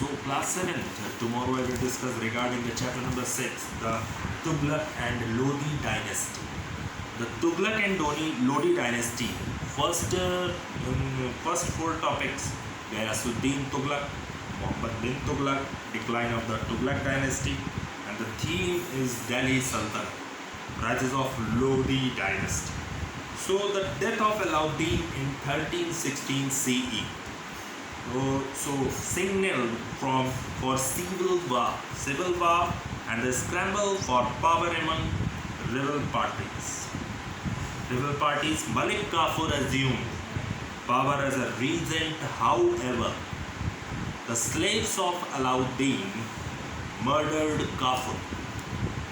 So class 7th, tomorrow I will discuss regarding the chapter number 6, the Tughlaq and Lodi dynasty. The Tughlaq and Lodi dynasty, first four topics, Ghayasuddin Tughlaq, Muhammad bin Tughlaq, decline of the Tughlaq dynasty, and the theme is Delhi Sultanate, rises of Lodi dynasty. So the death of Alauddin in 1316 CE. So signaled for civil war and the scramble for power among rival parties. Malik Kafur assumed power as a regent. However, the slaves of Alauddin murdered Kafur.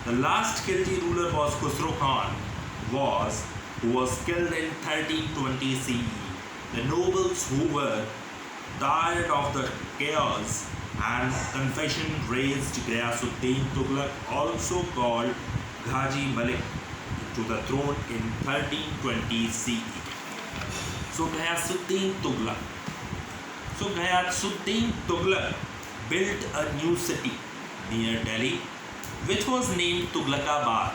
The last Khilji ruler was Khusro Khan, who was killed in 1320 CE. The nobles who were tired of the chaos and confusion raised Ghayasuddin Tughlaq, also called Ghazi Malik, to the throne in 1320 CE. So Ghayasuddin Tughlaq built a new city near Delhi, which was named Tughlaqabad.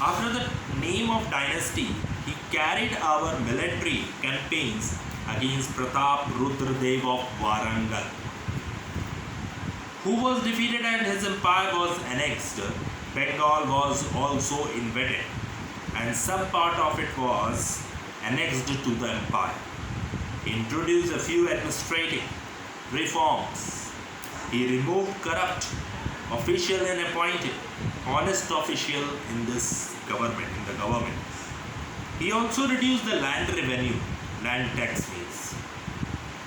After the name of dynasty, he carried our military campaigns against Pratap Rudradev of Warangal, who was defeated and his empire was annexed. Bengal was also invaded and some part of it was annexed to the empire. He introduced a few administrative reforms. He removed corrupt official and appointed honest official in the government. He also reduced the land tax fees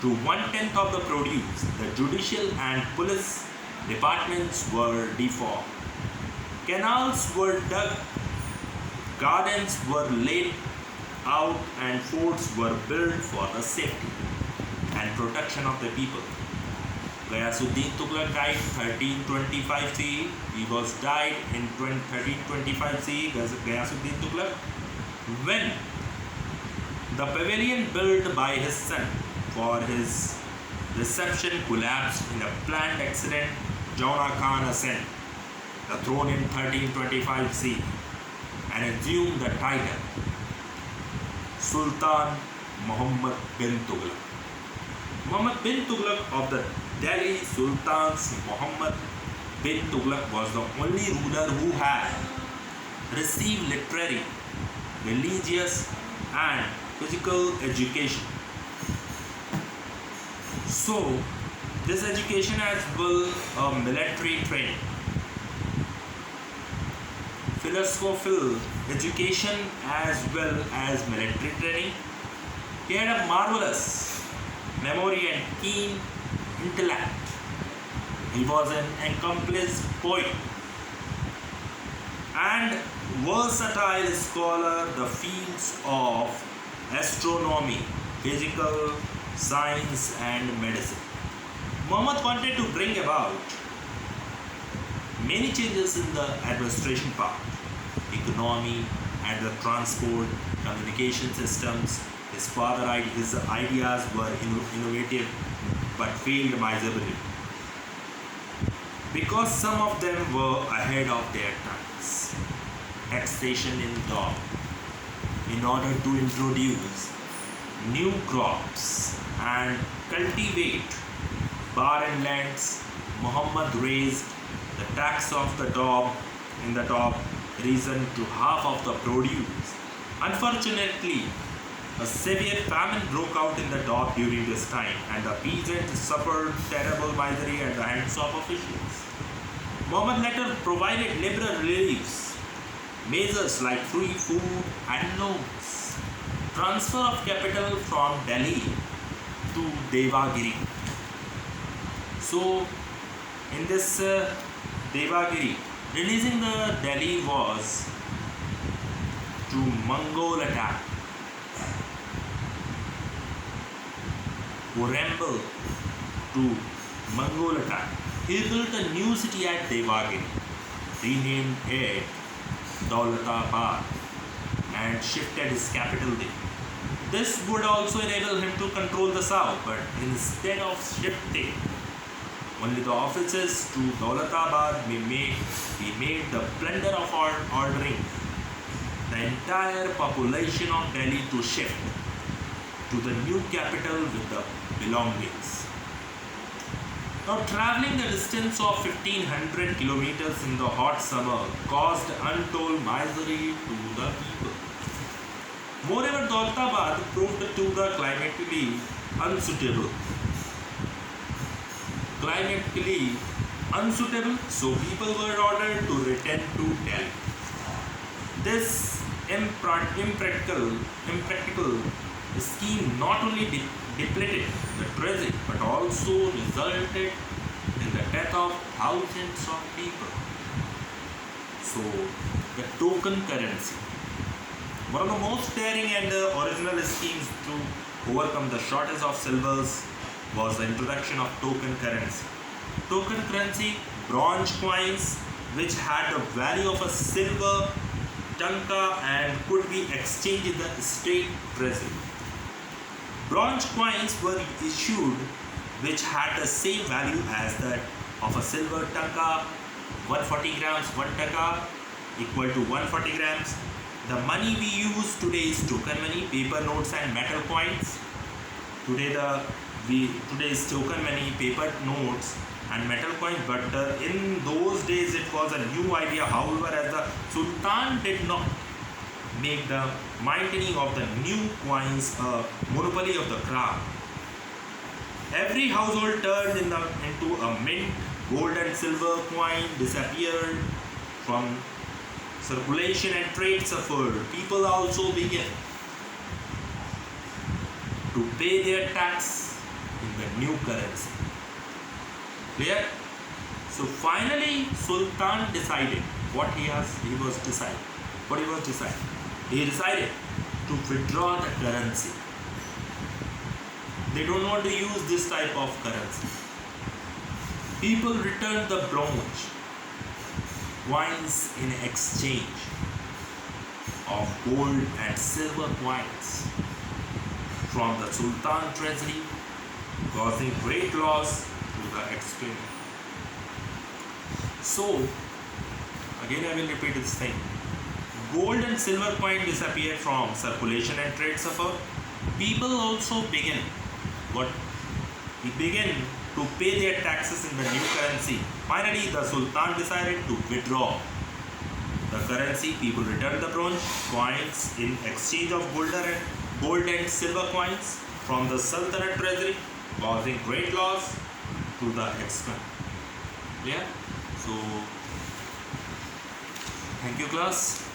to 1/10 of the produce. The judicial and police departments were deformed. Canals were dug, gardens were laid out, and forts were built for the safety and protection of the people. Ghayasuddin Tughlaq died 1325 CE. He was died in 1325 CE, Ghayasuddin Tughlaq, when the pavilion built by his son for his reception collapsed in a planned accident. Jauna Khan ascended the throne in 1325 CE and assumed the title Sultan Muhammad bin Tughlaq. Muhammad bin Tughlaq of the Delhi Sultans. Muhammad bin Tughlaq was the only ruler who had received literary, religious and physical education. So this education as well a military training, philosophical education as well as military training. He had a marvelous memory and keen intellect. He was an accomplished poet and versatile scholar. The fields of astronomy, physical science and medicine. Muhammad wanted to bring about many changes in the administration part, economy and the transport, communication systems. His ideas were innovative but failed miserably because some of them were ahead of their times. Taxation in dog. In order to introduce new crops and cultivate barren lands, Muhammad raised the tax of the top risen to half of the produce. Unfortunately, a severe famine broke out in the Doab during this time, and the peasants suffered terrible misery at the hands of officials. Muhammad later provided liberal reliefs, measures like free food and loans, transfer of capital from Delhi to Devagiri. So, in this Devagiri, releasing the Delhi was to Mongol attack. Ramble to Mongol attack. He built a new city at Devagiri, renamed it Daulatabad, and shifted his capital there. This would also enable him to control the south, but instead of shifting Only the offices to Daulatabad we made the blunder of ordering the entire population of Delhi to shift to the new capital with the belongings. Now, traveling the distance of 1500 kilometers in the hot summer caused untold misery to the people. Moreover, Daulatabad proved to the climatically unsuitable. So people were ordered to return to Delhi. This impractical scheme not only depleted the treasury but also resulted in the death of thousands of people. So, the token currency. One of the most daring and original schemes to overcome the shortage of silvers was the introduction of token currency. Token currency, bronze coins which had the value of a silver tanka and could be exchanged in the state treasury. Bronze coins were issued which had the same value as that of a silver tanka. 140 grams, 1 taka equal to 140 grams. The money we use today is token money, paper notes and metal coins. Today's token money, paper notes and metal coins, but in those days it was a new idea. However, as the Sultan did not make the maintaining of the new coins a monopoly of the crown, every household turned into a mint. Gold and silver coin disappeared from circulation and trade suffered. People also began to pay their tax in the new currency. Clear? So finally, Sultan decided what he was deciding. He decided to withdraw the currency. They don't want to use this type of currency. People returned the bronze coins in exchange of gold and silver coins from the Sultan treasury, causing great loss to the exchange. So, again I will repeat this thing. Gold and silver coin disappeared from circulation and trade suffered. People also began to pay their taxes in the new currency. Finally, the Sultan decided to withdraw the currency. People returned the bronze coins in exchange of gold and silver coins from the Sultanate treasury, causing great loss to the extent. Clear? So, thank you class.